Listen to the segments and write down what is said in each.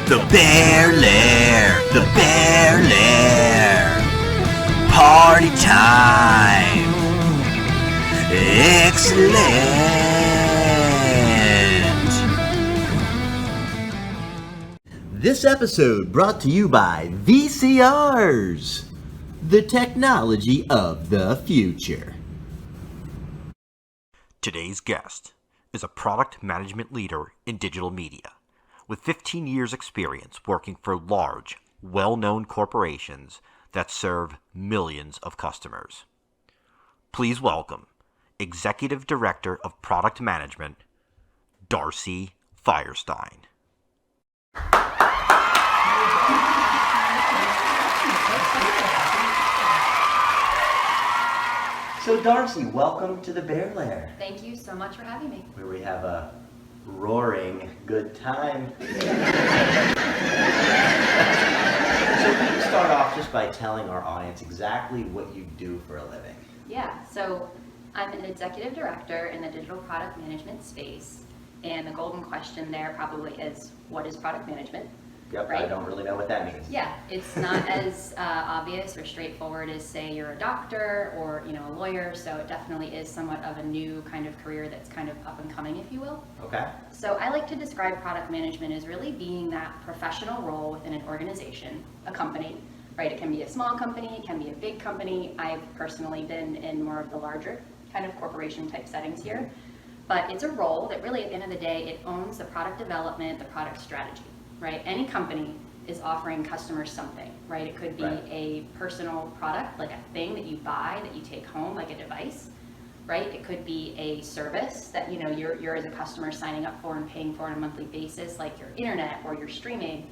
The Bear Lair. The Bear Lair. Party time. Excellent. This episode brought to you by VCRs, the technology of the future. Today's guest is a product management leader in digital media with 15 years experience working for large, well-known corporations that serve millions of customers. Please welcome Executive Director of Product Management, Darcy Feuerstein. So Darcy, welcome to the Bear Lair, Thank you so much for having me. where we have a roaring good time. So can you start off just by telling our audience exactly what you do for a living? Yeah, so I'm an executive director in the digital product management space, and the golden question there probably is, what is product management? Yep, Right. I don't really know what that means. Yeah, it's not as obvious or straightforward as, say, you're a doctor or a lawyer, so it definitely is somewhat of a new kind of career that's kind of up and coming, if you will. Okay. So I like to describe product management as really being that professional role within an organization, a company, right? It can be a small company, it can be a big company. I've personally been in more of the larger kind of corporation type settings here, but it's a role that really at the end of the day, it owns the product development, the product strategy, right? Any company is offering customers something, right? It could be Right. a personal product, like a thing that you buy, that you take home, like a device, right? It could be a service that you're as a customer signing up for and paying for on a monthly basis, like your internet or your streaming.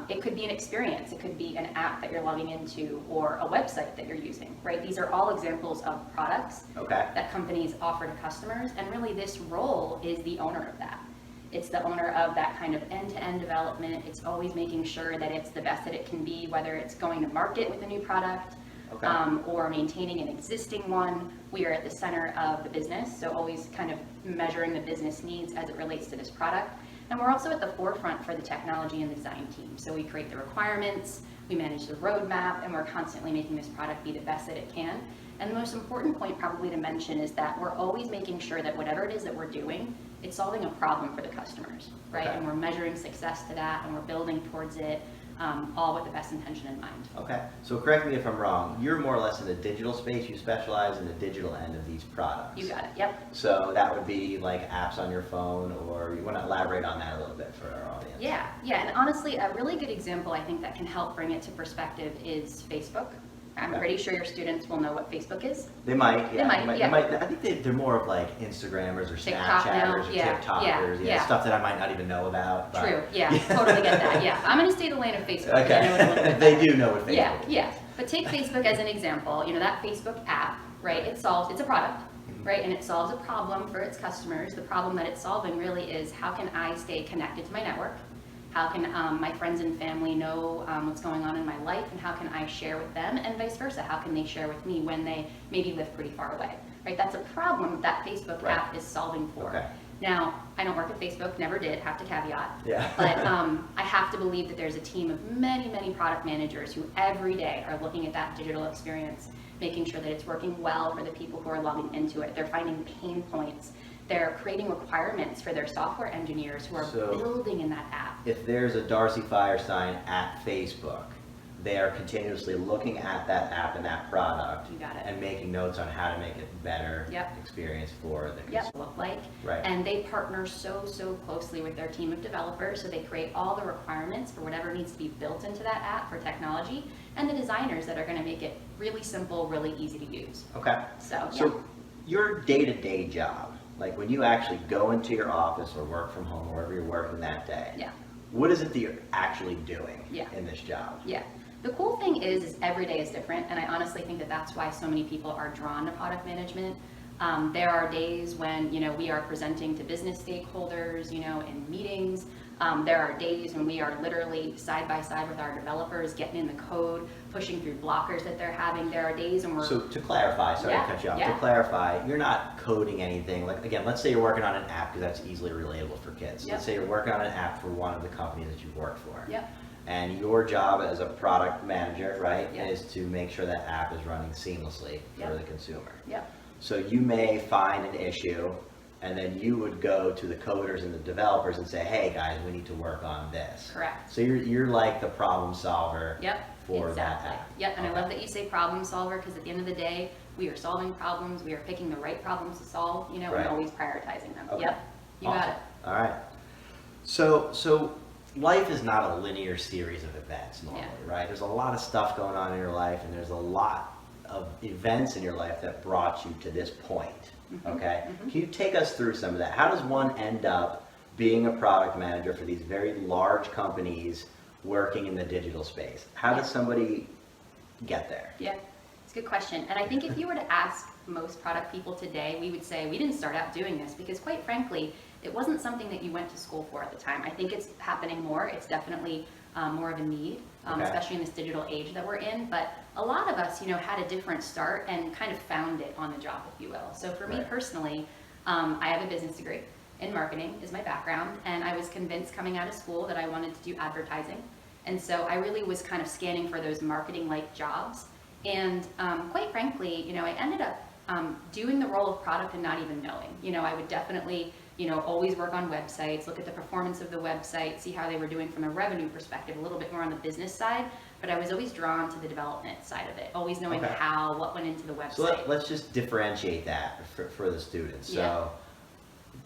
It could be an experience. It could be an app that you're logging into or a website that you're using, right? These are all examples of products that companies offer to customers, and really this role is the owner of that. It's the owner of that kind of end-to-end development. It's always making sure that it's the best that it can be, whether it's going to market with a new product or maintaining an existing one. We are at the center of the business, so always kind of measuring the business needs as it relates to this product. And we're also at the forefront for the technology and design team. So we create the requirements, we manage the roadmap, and we're constantly making this product be the best that it can. And the most important point probably to mention is that we're always making sure that whatever it is that we're doing, it's solving a problem for the customers, right? And we're measuring success to that, and we're building towards it, all with the best intention in mind. Okay, so correct me if I'm wrong, you're more or less in the digital space, you specialize in the digital end of these products. You got it, yep. So that would be like apps on your phone, or you want to elaborate on that a little bit for our audience? Yeah, and honestly, a really good example I think that can help bring it to perspective is Facebook. I'm pretty sure your students will know what Facebook is. They might, yeah. They might. I think they're more of like Instagrammers or TikTok now, Snapchatters or TikTokers, stuff that I might not even know about. But... True, yeah, totally get that, yeah. I'm gonna stay the lane of Facebook. Okay, I know what I'm looking at. they do know what Facebook is. Yeah. But take Facebook as an example, that Facebook app, right? It's a product, right? And it solves a problem for its customers. The problem that it's solving really is, how can I stay connected to my network? How can my friends and family know what's going on in my life, and how can I share with them, and vice versa? How can they share with me when they maybe live pretty far away, right? That's a problem that Facebook app is solving for. Okay. Now, I don't work at Facebook, never did, have to caveat. Yeah. But I have to believe that there's a team of many, many product managers who every day are looking at that digital experience, making sure that it's working well for the people who are logging into it. They're finding pain points. They're creating requirements for their software engineers who are building in that app. If there's a Darcy Feuerstein at Facebook, they are continuously looking at that app and that product and making notes on how to make it better experience for the consumer. Look like. Right. And they partner so closely with their team of developers, so they create all the requirements for whatever needs to be built into that app for technology, and the designers that are going to make it really simple, really easy to use. Okay. So your day-to-day job, like when you actually go into your office or work from home, wherever you're working that day, what is it that you're actually doing in this job? Yeah. The cool thing is every day is different, and I honestly think that that's why so many people are drawn to product management. There are days when, we are presenting to business stakeholders, in meetings. There are days when we are literally side by side with our developers, getting in the code, pushing through blockers that they're having. There are days when we're... So to clarify, sorry to cut you off, to clarify, you're not coding anything. Like, again, let's say you're working on an app, because that's easily relatable for kids. Let's say you're working on an app for one of the companies that you work for. And your job as a product manager, right, is to make sure that app is running seamlessly for the consumer. So you may find an issue, and then you would go to the coders and the developers and say, hey guys, we need to work on this. Correct. So you're like the problem solver for that app. And I love that you say problem solver, because at the end of the day, we are solving problems, we are picking the right problems to solve, and always prioritizing them. You got it. All right. So life is not a linear series of events normally, right? There's a lot of stuff going on in your life, and there's a lot of events in your life that brought you to this point. Okay, can you take us through some of that? How does one end up being a product manager for these very large companies working in the digital space? How does somebody get there? It's a good question. And I think if you were to ask most product people today, we would say we didn't start out doing this because, quite frankly, it wasn't something that you went to school for at the time. I think it's happening more. It's definitely more of a need, especially in this digital age that we're in. But a lot of us, had a different start and kind of found it on the job, if you will. So for me personally, I have a business degree in marketing is my background, and I was convinced coming out of school that I wanted to do advertising. And so I really was kind of scanning for those marketing-like jobs. And quite frankly, I ended up doing the role of product and not even knowing. I would definitely always work on websites, look at the performance of the website, see how they were doing from a revenue perspective, a little bit more on the business side, but I was always drawn to the development side of it, always knowing what went into the website. So let's just differentiate that for the students. So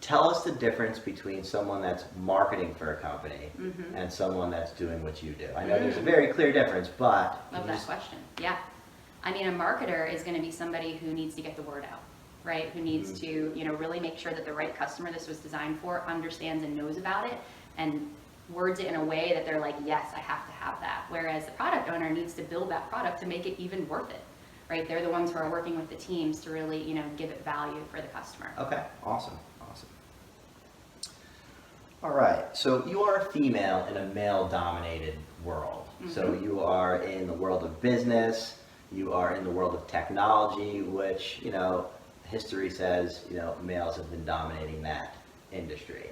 tell us the difference between someone that's marketing for a company and someone that's doing what you do. I know there's a very clear difference, but... Love that question. I mean, a marketer is going to be somebody who needs to get the word out, right? Who needs to, really make sure that the right customer this was designed for understands and knows about it and words it in a way that they're like, yes, I have to have that. Whereas the product owner needs to build that product to make it even worth it, right? They're the ones who are working with the teams to really, give it value for the customer. Okay, awesome. All right, so you are a female in a male-dominated world. So you are in the world of business, you are in the world of technology, which, history says, males have been dominating that industry.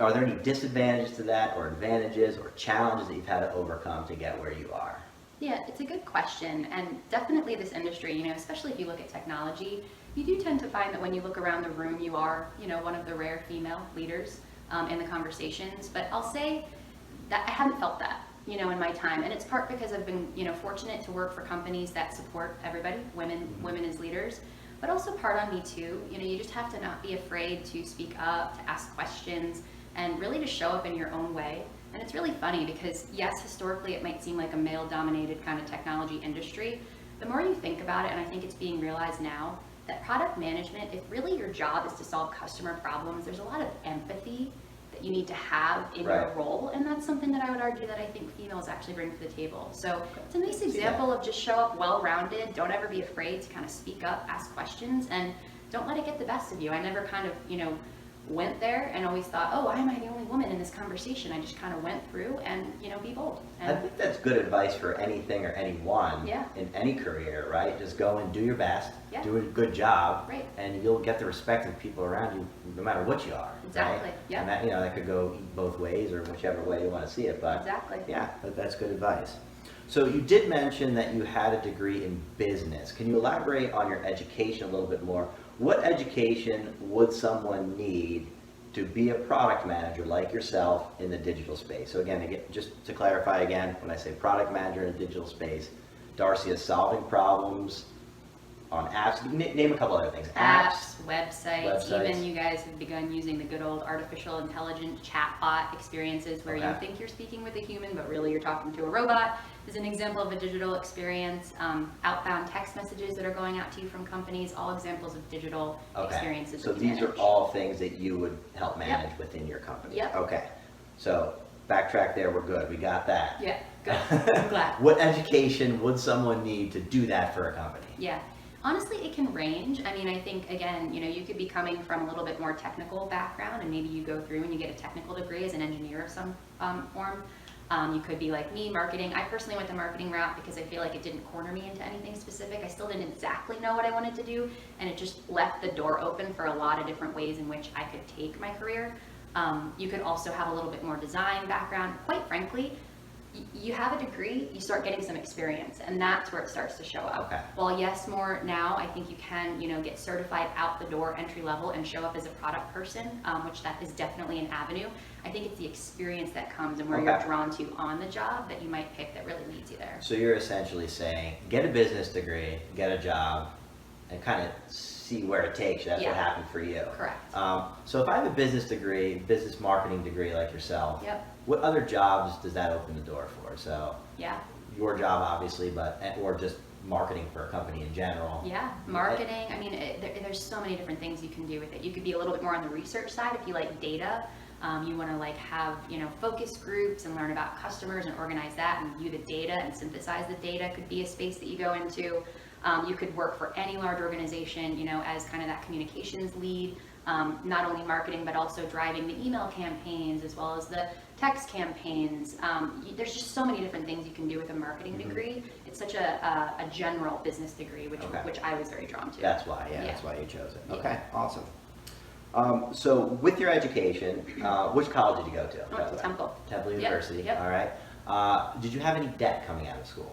Are there any disadvantages to that, or advantages, or challenges that you've had to overcome to get where you are? Yeah, it's a good question, and definitely this industry, especially if you look at technology, you do tend to find that when you look around the room, you are, one of the rare female leaders in the conversations. But I'll say that I haven't felt that, in my time, and it's part because I've been, fortunate to work for companies that support everybody, women as leaders, but also part on me too. You just have to not be afraid to speak up, to ask questions, and really to show up in your own way. And it's really funny because, yes, historically it might seem like a male-dominated kind of technology industry. The more you think about it, and I think it's being realized now, that product management, if really your job is to solve customer problems, there's a lot of empathy that you need to have in your role, and that's something that I would argue that I think females actually bring to the table. So it's a nice example of just show up well-rounded, don't ever be afraid to kind of speak up, ask questions, and don't let it get the best of you. I never kind of, went there and always thought, oh, why am I the only woman in this conversation? I just kind of went through and, be bold. And I think that's good advice for anything or anyone in any career, right? Just go and do your best, do a good job, and you'll get the respect of people around you no matter what you are. Exactly. Right? And that, that could go both ways or whichever way you want to see it. But that's good advice. So you did mention that you had a degree in business. Can you elaborate on your education a little bit more? What education would someone need to be a product manager like yourself in the digital space? So again, just to clarify again, when I say product manager in a digital space, Darcy is solving problems on apps. Name a couple other things. Apps, websites. Even you guys have begun using the good old artificial intelligence chatbot experiences where you think you're speaking with a human, but really you're talking to a robot. Is an example of a digital experience. Outbound text messages that are going out to you from companies, all examples of digital experiences. So these are all things that you would help manage within your company. Okay. So backtrack there, we're good. We got that. Yeah, good. I'm glad. What education would someone need to do that for a company? Yeah. Honestly, it can range. I mean, I think, again, you could be coming from a little bit more technical background, and maybe you go through and you get a technical degree as an engineer of some form. You could be like me, marketing. I personally went the marketing route because I feel like it didn't corner me into anything specific. I still didn't exactly know what I wanted to do, and it just left the door open for a lot of different ways in which I could take my career. You could also have a little bit more design background. Quite frankly, you have a degree, you start getting some experience, and that's where it starts to show up. Okay. While yes, more now, I think you can, get certified out the door, entry level, and show up as a product person, which that is definitely an avenue. I think it's the experience that comes and where you're drawn to on the job that you might pick that really leads you there. So you're essentially saying, get a business degree, get a job, and kind of see where it takes you. That's what happened for you. Correct. So if I have a business degree, business marketing degree like yourself, what other jobs does that open the door for? So your job obviously, or just marketing for a company in general. Yeah, marketing. I mean, there's so many different things you can do with it. You could be a little bit more on the research side if you like data. You want to have focus groups and learn about customers and organize that and view the data and synthesize the data. Could be a space that you go into. You could work for any large organization, as kind of that communications lead, not only marketing, but also driving the email campaigns as well as the text campaigns. There's just so many different things you can do with a marketing degree. It's such a general business degree, which I was very drawn to. That's why, that's why you chose it. Okay, awesome. So with your education, which college did you go to? I went to Temple. Temple University, Yep. All right. Did you have any debt coming out of school?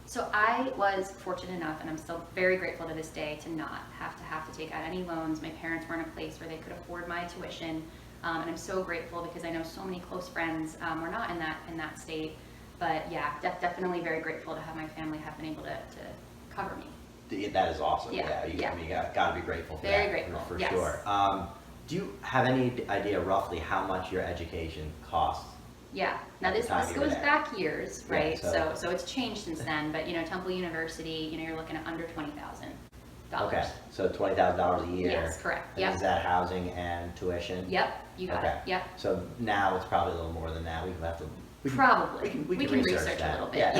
So I was fortunate enough, and I'm still very grateful to this day, to not have to take out any loans. My parents were in a place where they could afford my tuition, and I'm so grateful because I know so many close friends were not in that state. But yeah, definitely very grateful to have my family have been able to cover me. That is awesome. You got to be grateful for very that. Grateful, for yes. sure. Do you have any idea roughly how much your education costs? Yeah. Now this goes back years, right? Yeah, so it's changed since then. But Temple University, you're looking at under $20,000. Okay, so $20,000 a year. Yes, correct. And is that housing and tuition? Yep, you got it. Yep. So now it's probably a little more than that. We can have to. We can research that. A little bit.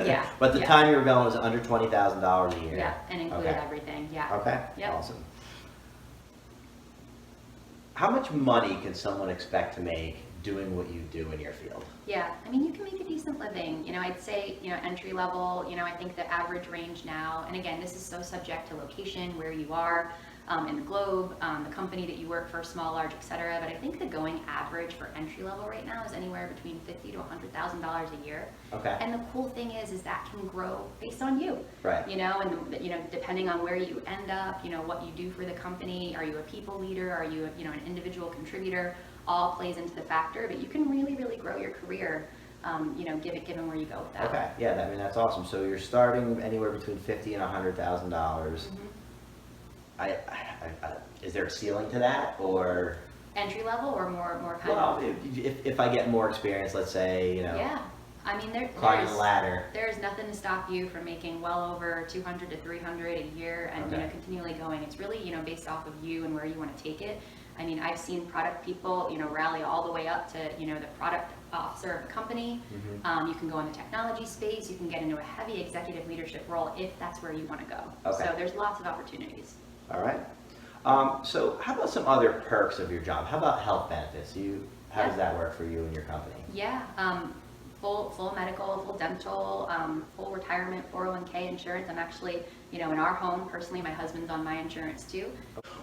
Yeah. But the time you were going was under $20,000 a year. Yeah, and included everything. Yeah. Okay. Yep. Awesome. How much money can someone expect to make doing what you do in your field? Yeah, I mean, you can make a decent living. I'd say, entry level, I think the average range now, and again, this is so subject to location, where you are in the globe, the company that you work for, small, large, etc. But I think the going average for entry level right now is anywhere between $50,000 to $100,000 a year. Okay. And the cool thing is that can grow based on you. Right. And depending on where you end up, what you do for the company, are you a people leader, are you an individual contributor, all plays into the factor. But you can really, really grow your career. Given where you go with that. Okay. Yeah. I mean, that's awesome. So you're starting anywhere between $50,000 and $100,000. Is there a ceiling to that, or entry level, or more kind of? Well, if I get more experience, let's say, Yeah, I mean, climbing the ladder. There's nothing to stop you from making well over 200 to 300 a year, and continually going. It's really based off of you and where you want to take it. I mean, I've seen product people rally all the way up to the product officer of a company. You can go in the technology space. You can get into a heavy executive leadership role if that's where you want to go. Okay. So there's lots of opportunities. All right. So how about some other perks of your job? How about health benefits? How does that work for you and your company? Yeah. Full medical, full dental, full retirement, 401k insurance. I'm actually, in our home, personally, my husband's on my insurance too.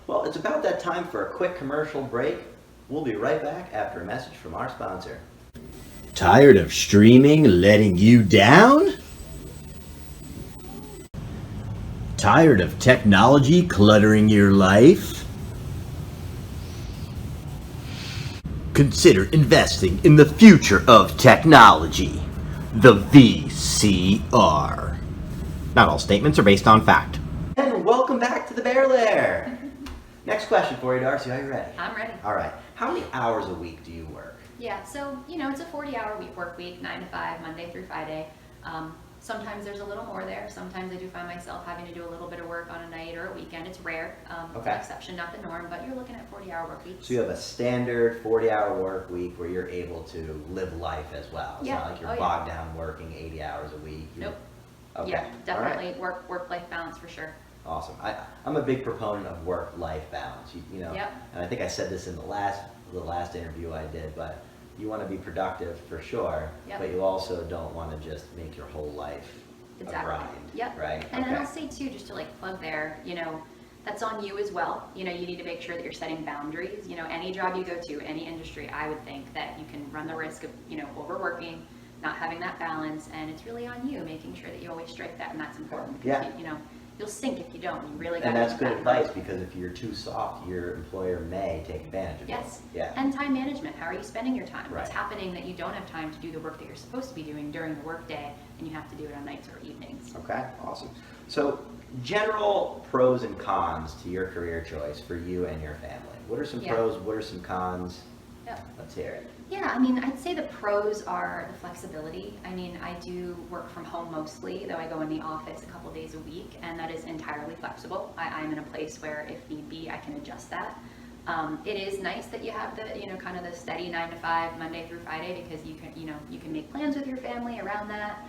Well, it's about that time for a quick commercial break. We'll be right back after a message from our sponsor. Tired of streaming letting you down? Tired of technology cluttering your life? Consider investing in the future of technology, the VCR. Not all statements are based on fact. And welcome back to the Bear Lair. Next question for you, Darcy. Are you ready? I'm ready. All right. How many hours a week do you work? Yeah, so, it's a 40-hour work week, 9 to 5, Monday through Friday. Sometimes there's a little more there. Sometimes I do find myself having to do a little bit of work on a night or a weekend. It's rare. It's an exception, not the norm, but you're looking at 40-hour work weeks. So you have a standard 40-hour work week where you're able to live life as well. It's not like you're bogged down working 80 hours a week. Nope. Okay. Yeah, definitely work-life balance for sure. Awesome. I'm a big proponent of work-life balance. You know, Yep. and I think I said this in the last interview I did, but you want to be productive for sure, Yep. but you also don't want to just make your whole life Exactly. a grind. Yep. Right. And Okay. I'll say too, just to like plug there, you know, that's on you as well. You know, you need to make sure that you're setting boundaries. You know, any job you go to, any industry, I would think that you can run the risk of, you know, overworking, not having that balance, and it's really on you, making sure that you always strike that, and that's important. Yeah. You know, you'll sink if you don't. You really got And to that's keep good that in advice, mind. because if you're too soft, your employer may take advantage of Yes. you. Yeah. And time management. How are you spending your time? Right. What's happening that you don't have time to do the work that you're supposed to be doing during the workday, and you have to do it on nights or evenings? Okay, awesome. So, general pros and cons to your career choice for you and your family. What are some Yeah. pros? What are some cons? Yep. Let's hear it. Yeah, I mean, I'd say the pros are the flexibility. I mean, I do work from home mostly, though I go in the office a couple days a week, and that is entirely flexible. I'm in a place where, if need be, I can adjust that. It is nice that you have the, you know, kind of the steady 9 to 5, Monday through Friday, because you can, you know, you can make plans with your family around that.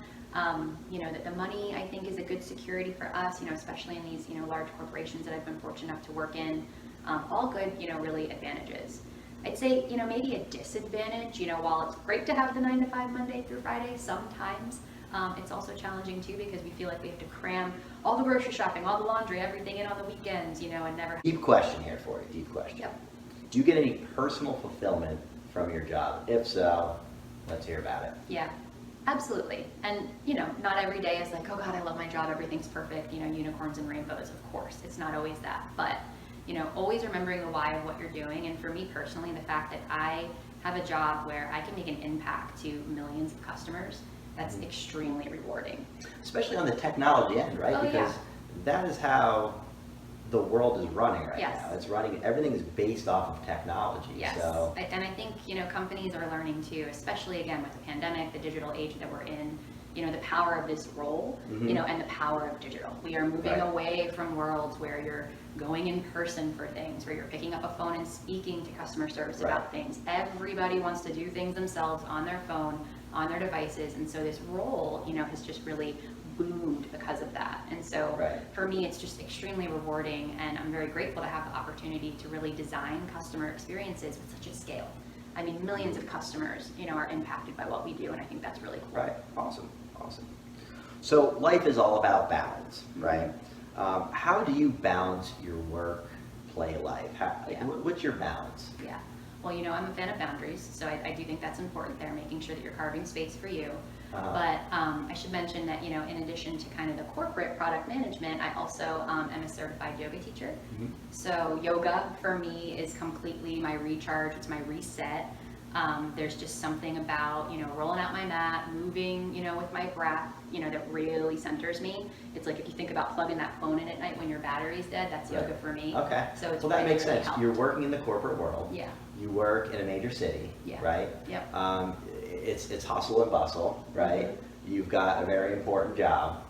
You know, that the money, I think, is a good security for us, you know, especially in these, you know, large corporations that I've been fortunate enough to work in. All good, you know, really advantages. I'd say, you know, maybe a disadvantage, you know, while it's great to have the 9 to 5 Monday through Friday, sometimes it's also challenging too, because we feel like we have to cram all the grocery shopping, all the laundry, everything in on the weekends, you know, and never. Deep question here for you, deep question. Yep. Do you get any personal fulfillment from your job? If so, let's hear about it. Yeah, absolutely. And, you know, not every day is like, oh God, I love my job, everything's perfect, you know, unicorns and rainbows, of course. It's not always that. But, you know, always remembering the why of what you're doing. And for me personally, the fact that I have a job where I can make an impact to millions of customers, that's extremely rewarding. Especially on the technology end, right? Oh, because that is how the world is running right Yes. now. It's running, everything is based off of technology. Yes, So, and I think, you know, companies are learning too, especially again with the pandemic, the digital age that we're in, you know, the power of this role, you know, and the power of digital. We are moving Right. away from worlds where you're going in person for things, where you're picking up a phone and speaking to customer service Right. about things. Everybody wants to do things themselves on their phone, on their devices, and so this role, you know, has just really boomed because of that. And so Right. for me, it's just extremely rewarding, and I'm very grateful to have the opportunity to really design customer experiences with such a scale. I mean, millions of customers, you know, are impacted by what we do, and I think that's really cool. right, awesome, awesome. So life is all about balance, right? How do you balance your work, play life? Yeah. What's your balance? Yeah. Well, you know, I'm a fan of boundaries, so I do think that's important there, making sure that you're carving space for you. But I should mention that, you know, in addition to kind of the corporate product management, I also am a certified yoga teacher. So yoga for me is completely my recharge, it's my reset. There's just something about, you know, rolling out my mat, moving, you know, with my breath, you know, that really centers me. It's like if you think about plugging that phone in at night when your battery's dead, that's yoga for me. Okay. So it's well, that really, makes really sense. helped. You're working in the corporate world. Yeah. You work in a major city, Yeah. right? Yep. It's hustle and bustle, right? You've got a very important job,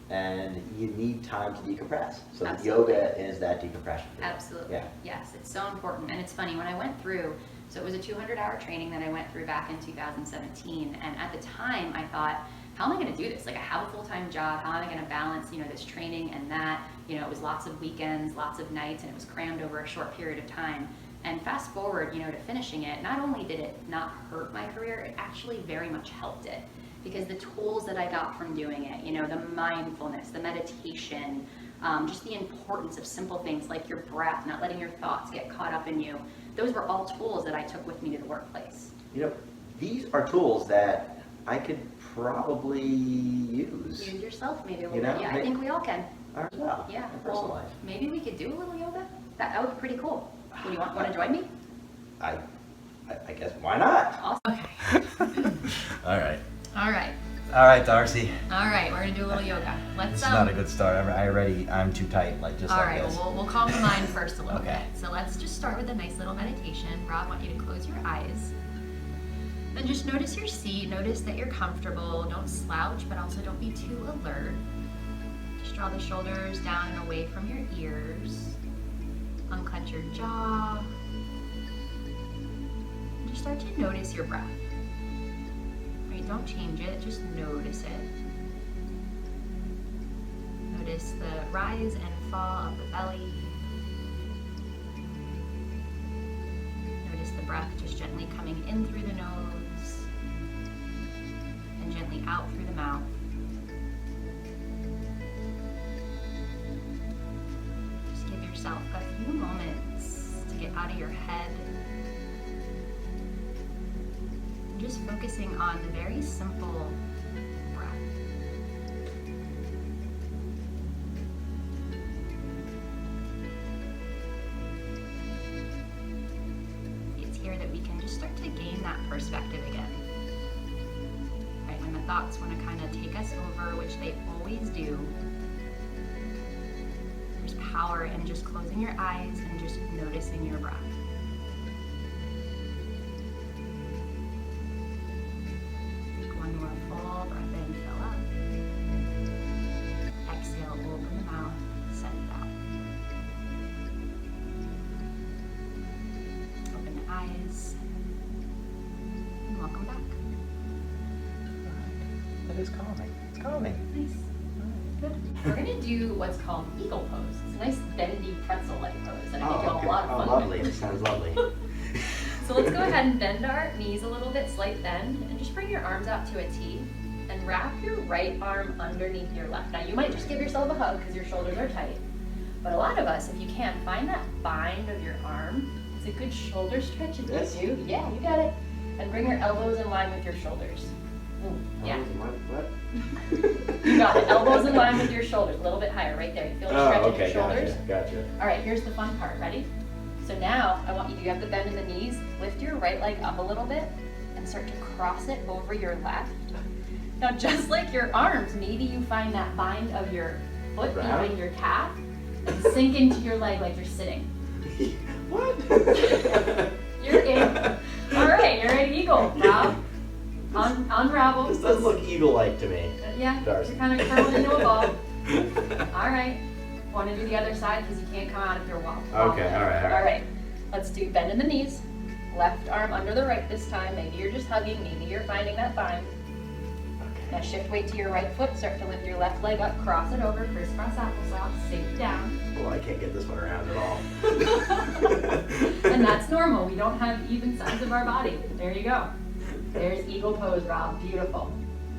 and you need time to decompress. So Absolutely. yoga is that decompression for you. Absolutely. Yeah. Yes, it's so important. And it's funny, when I went through, so it was a 200-hour training that I went through back in 2017. And at the time, I thought, how am I going to do this? Like, I have a full-time job. How am I going to balance, you know, this training and that? You know, it was lots of weekends, lots of nights, and it was crammed over a short period of time. And fast forward, you know, to finishing it, not only did it not hurt my career, it actually very much helped it. Because the tools that I got from doing it, you know, the mindfulness, the meditation, just the importance of simple things like your breath, not letting your thoughts get caught up in you, those were all tools that I took with me to the workplace. You know, these are tools that I could probably use. Use yourself maybe a little You know, bit. Yeah, I think we all can. As well. Yeah. In personal Well, life. maybe we could do a little yoga. That would be pretty cool. Would you want to join me? I guess, why not? Awesome. Okay. All right. All right. All right, Darcy. All right. We're gonna do a little yoga. Let's. This is not a good start. I'm too tight, like just All like right, this. well, we'll calm the mind first a little Okay. bit. So let's just start with a nice little meditation. Rob, I want you to close your eyes. Then just notice your seat. Notice that you're comfortable. Don't slouch, but also don't be too alert. Just draw the shoulders down and away from your ears. Unclench your jaw. And just start to notice your breath. Right, don't change it, just notice it. Notice the rise and waterfall of the belly. Notice the breath just gently coming in through the nose and gently out through the mouth. Just give yourself a few moments to get out of your head. And just focusing on the very simple breath. It's here that we can just start to gain that perspective again. Right, when the thoughts want to kind of take us over, which they always do, there's power in just closing your eyes and just noticing your breath. Take one more full breath in, fill up. Exhale, open the mouth, send it out. Open the eyes, and welcome back. That is calming. It's calming. Nice. Good. We're gonna do what's called eagle pose. It's a nice bendy pretzel-like pose, and I think you'll have a lot of fun. Oh, lovely. It sounds lovely. So let's go ahead and bend our knees a little bit, slight bend, and just bring your arms out to a T, and wrap your right arm underneath your left. Now you might just give yourself a hug because your shoulders are tight, but a lot of us, if you can, find that bind of your arm. It's a good shoulder stretch if Yes. you do. Yeah, you got it. And bring your elbows in line with your shoulders. Ooh, yeah. What? You got it. Elbows in line with your shoulders, a little bit higher, right there. You feel the stretch in your shoulders? Gotcha. All right, here's the fun part. Ready? So now I want you have the bend in the knees. Lift your right leg up a little bit and start to cross it over your left. Now, just like your arms, maybe you find that bind of your foot behind your calf and sink into your leg like you're sitting. What? You're in. All right, you're an eagle. Rob, unravel. This does look eagle-like to me. Yeah, Darcy. you're kind of curling into a ball. All right. Want to do the other side because you can't come out if you're wobbling. Okay, all right. All right. Let's do bend in the knees. Left arm under the right this time. Maybe you're just hugging. Maybe you're finding that bind. Okay. Now shift weight to your right foot. Start to lift your left leg up. Cross it over. Crisscross applesauce. Sink down. Well, I can't get this one around at all. And that's normal. We don't have even sides of our body. There you go. There's eagle pose, Rob. Beautiful.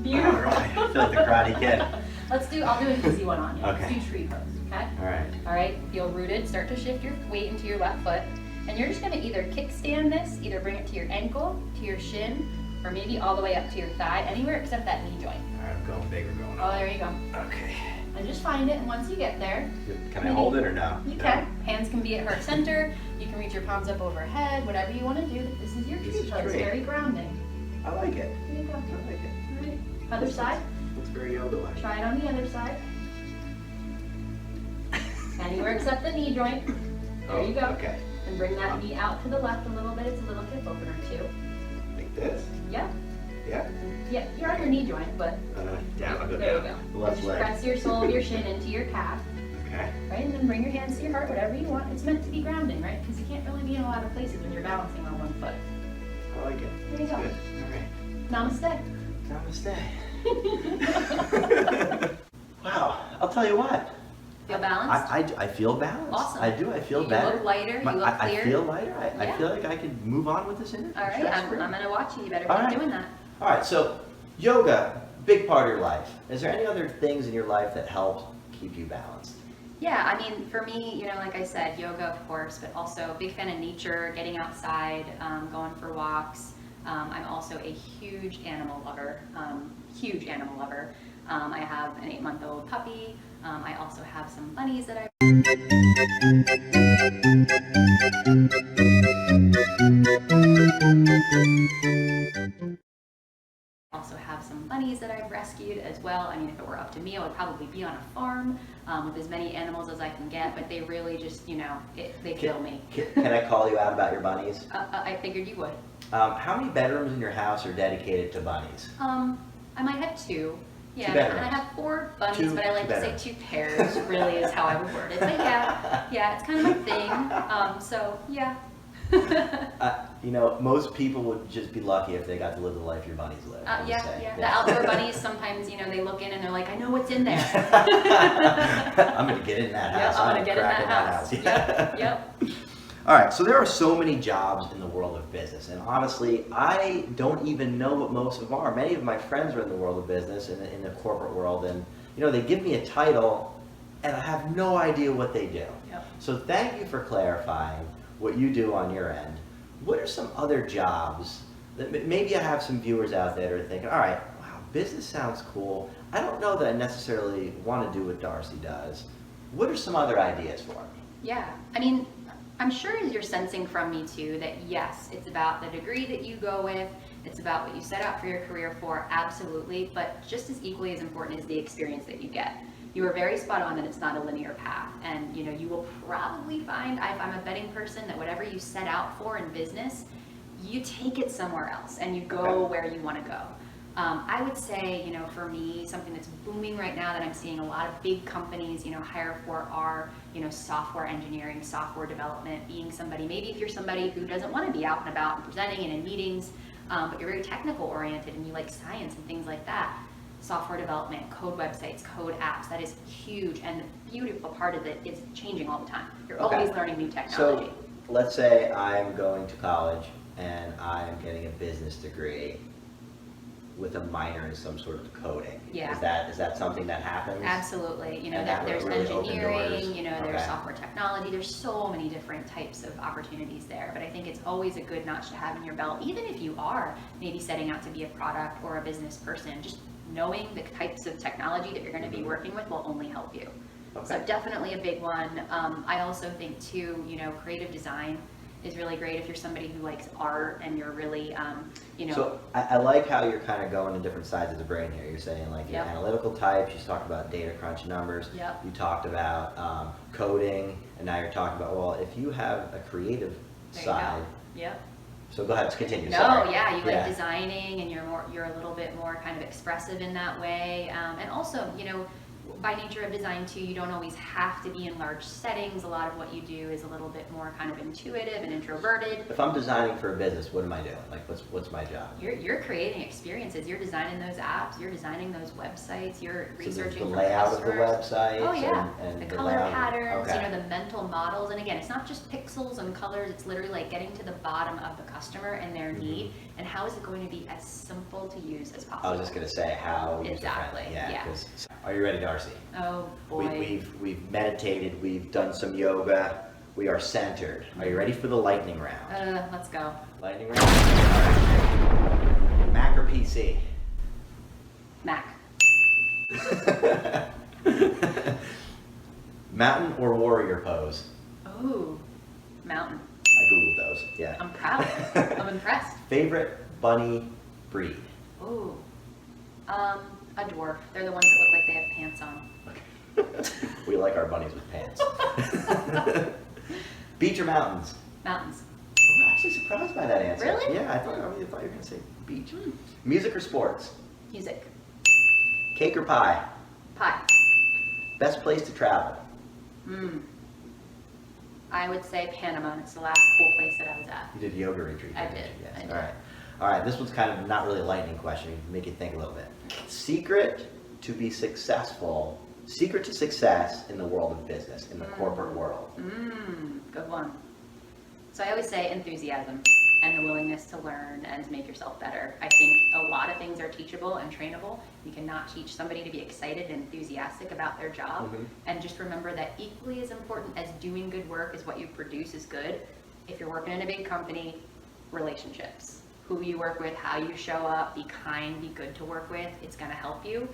Beautiful. All right. I feel like the Karate Kid. I'll do an easy one on you. Okay. Let's do tree pose, okay? All right. All right, feel rooted. Start to shift your weight into your left foot. And you're just gonna either kickstand this, either bring it to your ankle, to your shin, or maybe all the way up to your thigh, anywhere except that knee joint. All right, I'm going big or going Oh, up. there you go. Okay. And just find it, and once you get there, Can I hold it or no? you No. can. Hands can be at heart center. You can reach your palms up overhead, whatever you wanna do. This is your This tree is pose, great. very grounding. I like it. There you go. I like it. All right, other side. Looks very yoga-like. Try it on the other side. Anywhere except the knee joint. There you go. Okay. And bring that knee out to the left a little bit. It's a little hip opener too. Like this? Yeah. Yeah? Yeah, you're on your knee joint, but Down. I'll go there down. you go. The left Just leg. press your sole of your shin into your calf, Okay. right? And then bring your hands to your heart, whatever you want. It's meant to be grounding, right? Because you can't really be in a lot of places when you're balancing on one foot. I like it. There you go. Good. All right. Namaste. Namaste. Wow. I'll tell you what. Feel balanced? I feel balanced. Awesome. I do. I feel You better. look lighter, you look I clear. feel lighter. I Yeah. feel like I can move on with this interview. All right, stress-free. I'm going to watch you. You better All keep right. doing that. All right, so yoga, big part of your life. Is there any other things in your life that help keep you balanced? Yeah, I mean, for me, like I said, yoga, of course, but also a big fan of nature, getting outside, going for walks. I'm also a huge animal lover, I have an 8-month-old puppy. I also have some bunnies that I I've rescued as well. I mean, if it were up to me, I would probably be on a farm with as many animals as I can get, but they really just, they kill me. Can I call you out about your bunnies? I figured you would. How many bedrooms in your house are dedicated to bunnies? I might have 2. Yeah, Two bedrooms. and I have 4 bunnies, Two but I like to say bedrooms. 2 pairs, really is how I would word it. But yeah, it's kind of my thing. So yeah. you know, most people would just be lucky if they got to live the life your bunnies live. Yeah. The outdoor bunnies, sometimes, you know, they look in and they're like, I know what's in there. I'm going to get in that house. Yep, I'm going to get in crack that house. Yeah. Yep. All right, so there are so many jobs in the world of business, and honestly, I don't even know what most of them are. Many of my friends are in the world of business, in the corporate world, and you know, they give me a title, and I have no idea what they do. Yep. So thank you for clarifying what you do on your end. What are some other jobs that maybe I have some viewers out there that are thinking, all right, wow, business sounds cool. I don't know that I necessarily want to do what Darcy does. What are some other ideas for me? Yeah, I mean, I'm sure you're sensing from me too that yes, it's about the degree that you go with, it's about what you set out for your career for, absolutely, but just as equally as important is the experience that you get. You are very spot on that it's not a linear path, and you know, you will probably find, if I'm a betting person, that whatever you set out for in business, you take it somewhere else and you go where you want to go. I would say, you know, for me, something that's booming right now that I'm seeing a lot of big companies, you know, hire for are, you know, software engineering, software development, being somebody, maybe if you're somebody who doesn't want to be out and about and presenting and in meetings, but you're very technical oriented and you like science and things like that. Software development, code websites, code apps, that is huge. And the beautiful part of it is changing all the time. You're always learning new technology. So let's say I'm going to college and I'm getting a business degree with a minor in some sort of coding. Yeah. Is that something that happens? Absolutely. You know, And that there's would really open doors. engineering, you know, there's Okay. software technology, there's so many different types of opportunities there. But I think it's always a good notch to have in your belt, even if you are maybe setting out to be a product or a business person, just knowing the types of technology that you're going to be working with will only help you. Okay. So definitely a big one. I also think too, you know, creative design is really great if you're somebody who likes art and you're really, you know. So I like how you're kind of going to different sides of the brain here. You're saying like you're Yep. analytical type, she's talked about data crunch numbers, Yep. you talked about coding, and now you're talking about, well, if you have a creative There you side, go. Yep. so go ahead, let's continue. No, Sorry. yeah, you like designing and you're a little bit more kind of expressive in that way. And also, you know, by nature of design too, you don't always have to be in large settings. A lot of what you do is a little bit more kind of intuitive and introverted. If I'm designing for a business, what am I doing? Like, what's my job? You're creating experiences. You're designing those apps. You're designing those websites. You're So there's researching the for layout of the customers. website. Oh yeah, and the the color layout. patterns, Okay. you know, the mental models. And again, it's not just pixels and colors, it's literally like getting to the bottom of the customer and their need, and how is it going to be as simple to use as possible. I was just gonna say how Exactly, user-friendly. yeah. 'Cause- Are you ready, Darcy? Oh boy. We've meditated, we've done some yoga, we are centered. Are you ready for the lightning round? Let's go. Lightning round? All right. Mac or PC? Mac. Mountain or warrior pose? Ooh, mountain. I googled those, yeah. I'm proud. I'm impressed. Favorite bunny breed? Ooh, a dwarf. They're the ones that look like they have pants on. We like our bunnies with pants. Beach or mountains? Mountains. I'm actually surprised by that answer. Really? Yeah, I thought you were going to say beach. Music or sports? Music. Cake or pie? Pie. Best place to travel? I would say Panama. It's the last cool place that I was at. You did yoga retreat. I didn't did, you? Yes. I did. All right. All right. This one's kind of not really a lightning question. Make you think a little bit. Secret to be successful. Secret to success in the world of business, in the corporate world. Good one. So I always say enthusiasm and the willingness to learn and to make yourself better. I think a lot of things are teachable and trainable. You cannot teach somebody to be excited and enthusiastic about their job. And just remember that equally as important as doing good work is what you produce is good. If you're working in a big company, relationships. Who you work with, how you show up, be kind, be good to work with. It's going to help you.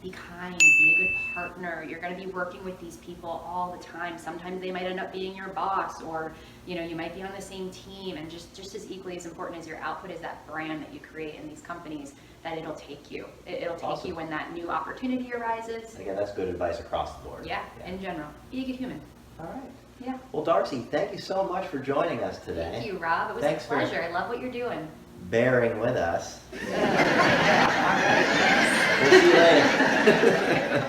Be kind, be a good partner. You're going to be working with these people all the time. Sometimes they might end up being your boss, or you know, you might be on the same team. And just as equally as important as your output is that brand that you create in these companies, that it'll take you. It'll take Awesome. you when that new opportunity arises. Again, that's good advice across the board. Yeah, in general. Be a good human. All right. Yeah. Well, Darcy, thank you so much for joining us today. Thank you, Rob. It was Thanks a for- pleasure. I love what you're doing. Bearing with us. All right. We'll see you later.